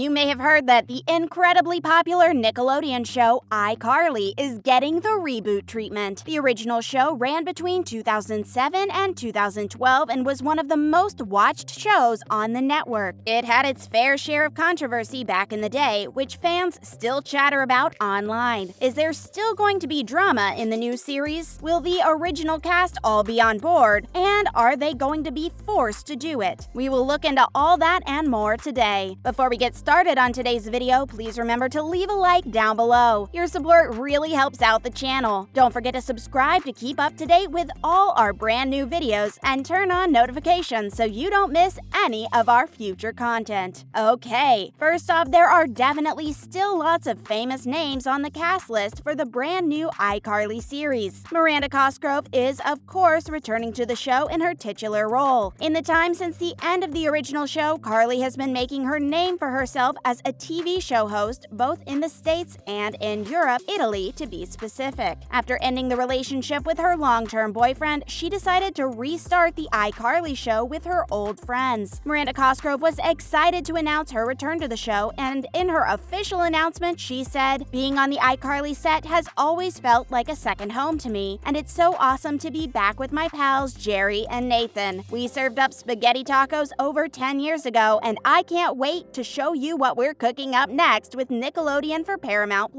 You may have heard that the incredibly popular Nickelodeon show iCarly is getting the reboot treatment. The original show ran between 2007 and 2012 and was one of the most watched shows on the network. It had its fair share of controversy back in the day, which fans still chatter about online. Is there still going to be drama in the new series? Will the original cast all be on board? And are they going to be forced to do it? We will look into all that and more today. Before we get started on today's video, please remember to leave a like down below. Your support really helps out the channel. Don't forget to subscribe to keep up to date with all our brand new videos and turn on notifications so you don't miss any of our future content. Okay, first off, there are definitely still lots of famous names on the cast list for the brand new iCarly series. Miranda Cosgrove is, of course, returning to the show in her titular role. In the time since the end of the original show, Carly has been making her name for herself as a TV show host both in the States and in Europe, Italy to be specific. After ending the relationship with her long-term boyfriend, she decided to restart the iCarly show with her old friends. Miranda Cosgrove was excited to announce her return to the show, and in her official announcement, she said, "Being on the iCarly set has always felt like a second home to me, and it's so awesome to be back with my pals Jerry and Nathan. We served up spaghetti tacos over 10 years ago, and I can't wait to show you what we're cooking up next with Nickelodeon for Paramount+."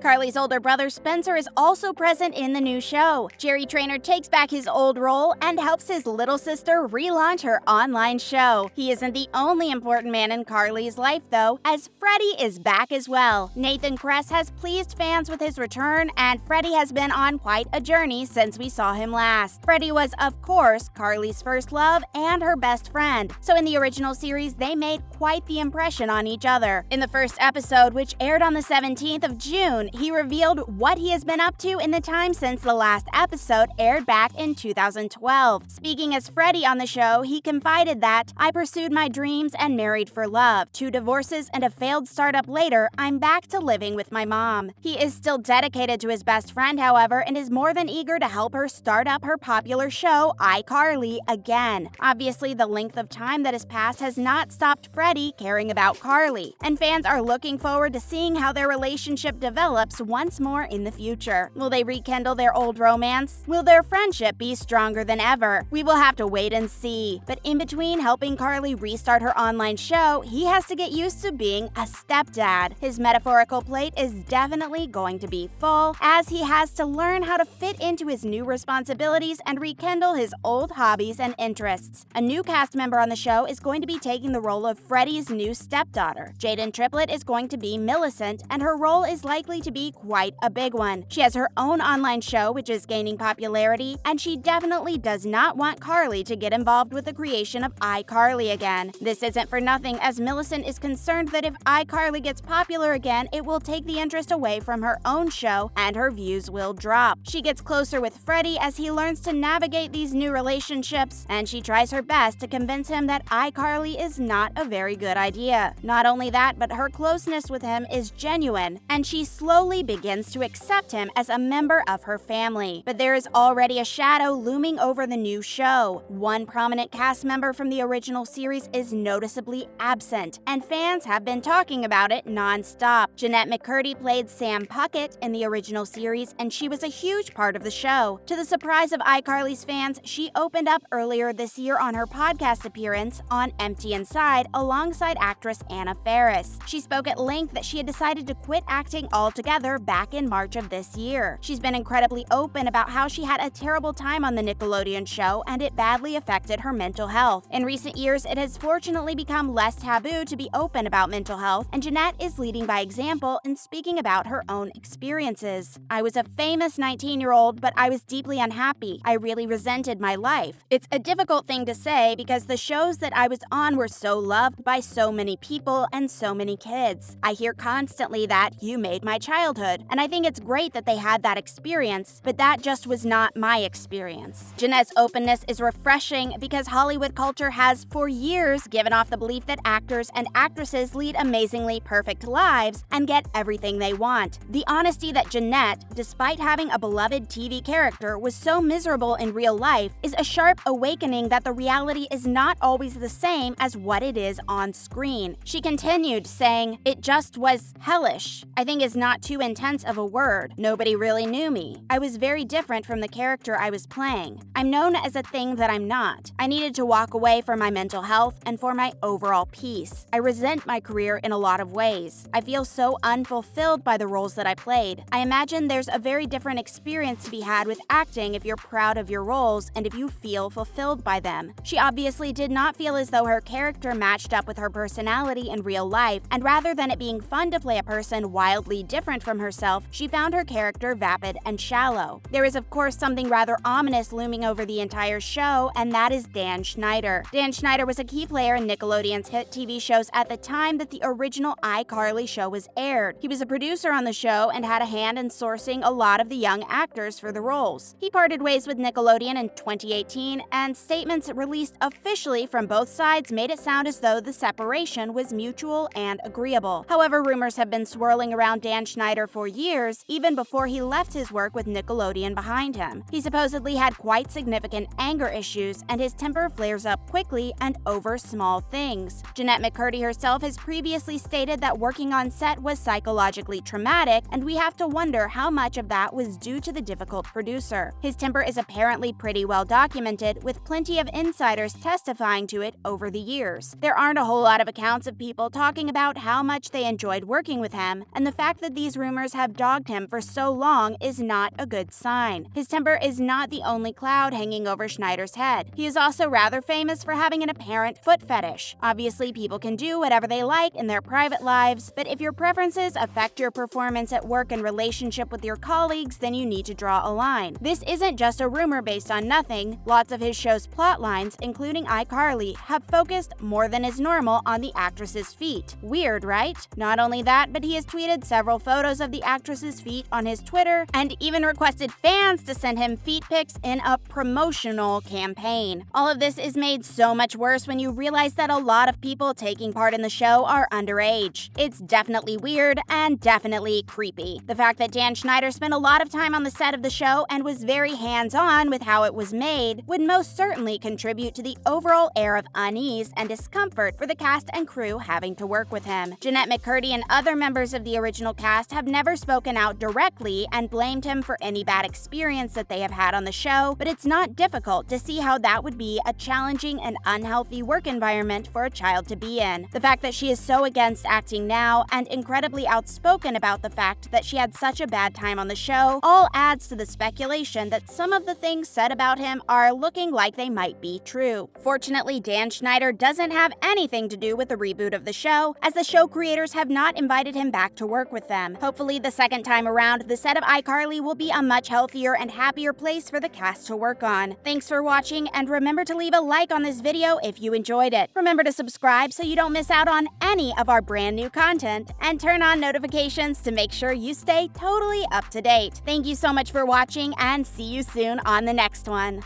Carly's older brother Spencer is also present in the new show. Jerry Trainor takes back his old role and helps his little sister relaunch her online show. He isn't the only important man in Carly's life, though, as Freddie is back as well. Nathan Kress has pleased fans with his return, and Freddie has been on quite a journey since we saw him last. Freddie was, of course, Carly's first love and her best friend, so in the original series, they made quite the impression on each other. In the first episode, which aired on the 17th of June, he revealed what he has been up to in the time since the last episode aired back in 2012. Speaking as Freddie on the show, he confided that, "I pursued my dreams and married for love. 2 divorces and a failed startup later, I'm back to living with my mom." He is still dedicated to his best friend, however, and is more than eager to help her start up her popular show, iCarly, again. Obviously, the length of time that has passed has not stopped Freddie caring about Carly, and fans are looking forward to seeing how their relationship develops once more in the future. Will they rekindle their old romance? Will their friendship be stronger than ever? We will have to wait and see. But in between helping Carly restart her online show, he has to get used to being a stepdad. His metaphorical plate is definitely going to be full, as he has to learn how to fit into his new responsibilities and rekindle his old hobbies and interests. A new cast member on the show is going to be taking the role of Freddie's new stepdaughter. Jaden Triplett is going to be Millicent, and her role is likely to be quite a big one. She has her own online show, which is gaining popularity, and she definitely does not want Carly to get involved with the creation of iCarly again. This isn't for nothing, as Millicent is concerned that if iCarly gets popular again, it will take the interest away from her own show and her views will drop. She gets closer with Freddie as he learns to navigate these new relationships, and she tries her best to convince him that iCarly is not a very good idea. Not only that, but her closeness with him is genuine, and she slowly begins to accept him as a member of her family. But there is already a shadow looming over the new show. One prominent cast member from the original series is noticeably absent, and fans have been talking about it non-stop. Jennette McCurdy played Sam Puckett in the original series, and she was a huge part of the show. To the surprise of iCarly's fans, she opened up earlier this year on her podcast appearance on Empty Inside alongside actress Anna Faris. She spoke at length that she had decided to quit acting altogether back in March of this year. She's been incredibly open about how she had a terrible time on the Nickelodeon show and it badly affected her mental health. In recent years, it has fortunately become less taboo to be open about mental health, and Jennette is leading by example in speaking about her own experiences. "I was a famous 19-year-old, but I was deeply unhappy. I really resented my life. It's a difficult thing to say because the shows that I was on were so loved by so many people and so many kids. I hear constantly that you made my childhood, and I think it's great that they had that experience, but that just was not my experience." Jennette's openness is refreshing because Hollywood culture has for years given off the belief that actors and actresses lead amazingly perfect lives and get everything they want. The honesty that Jennette, despite having a beloved TV character, was so miserable in real life is a sharp awakening that the reality is not always the same as what it is on screen. She continued, saying, "It just was hellish. I think is not too intense of a word. Nobody really knew me. I was very different from the character I was playing. I'm known as a thing that I'm not. I needed to walk away for my mental health and for my overall peace. I resent my career in a lot of ways. I feel so unfulfilled by the roles that I played. I imagine there's a very different experience to be had with acting if you're proud of your roles and if you feel fulfilled by them." She obviously did not feel as though her character matched up with her personality in real life, and rather than it being fun to play a person wildly different from herself, she found her character vapid and shallow. There is of course something rather ominous looming over the entire show, and that is Dan Schneider. Dan Schneider was a key player in Nickelodeon's hit TV shows at the time that the original iCarly show was aired. He was a producer on the show and had a hand in sourcing a lot of the young actors for the roles. He parted ways with Nickelodeon in 2018, and statements released officially from both sides made it sound as though the separation was mutual and agreeable. However, rumors have been swirling around Dan Schneider for years, even before he left his work with Nickelodeon behind him. He supposedly had quite significant anger issues, and his temper flares up quickly and over small things. Jennette McCurdy herself has previously stated that working on set was psychologically traumatic, and we have to wonder how much of that was due to the difficult producer. His temper is apparently pretty well documented, with plenty of insiders testifying to it over the years. There aren't a whole lot of accounts of people talking about how much they enjoyed working with him, and the fact that these rumors have dogged him for so long is not a good sign. His temper is not the only cloud hanging over Schneider's head. He is also rather famous for having an apparent foot fetish. Obviously, people can do whatever they like in their private lives, but if your preferences affect your performance at work and relationship with your colleagues, then you need to draw a line. This isn't just a rumor based on nothing. Lots of his show's plot lines, including iCarly, have focused more than is normal on the actress's feet. Weird, right? Not only that, but he has tweeted several photos of the actress's feet on his Twitter and even requested fans to send him feet pics in a promotional campaign. All of this is made so much worse when you realize that a lot of people taking part in the show are underage. It's definitely weird and definitely creepy. The fact that Dan Schneider spent a lot of time on the set of the show and was very hands-on with how it was made would most certainly contribute to the overall air of unease and discomfort for the cast and crew having to work with him. Jennette McCurdy and other members of the original cast have never spoken out directly and blamed him for any bad experience that they have had on the show, but it's not difficult to see how that would be a challenging and unhealthy work environment for a child to be in. The fact that she is so against acting now and incredibly outspoken about the fact that she had such a bad time on the show all adds to the speculation that some of the things said about him are looking like they might be true. Fortunately, Dan Schneider doesn't have anything to do with the reboot of the show, as the show creators have not invited him back to work with them. Hopefully, the second time around, the set of iCarly will be a much healthier and happier place for the cast to work on. Thanks for watching, and remember to leave a like on this video if you enjoyed it. Remember to subscribe so you don't miss out on any of our brand new content, and turn on notifications to make sure you stay totally up to date. Thank you so much for watching, and see you soon on the next one.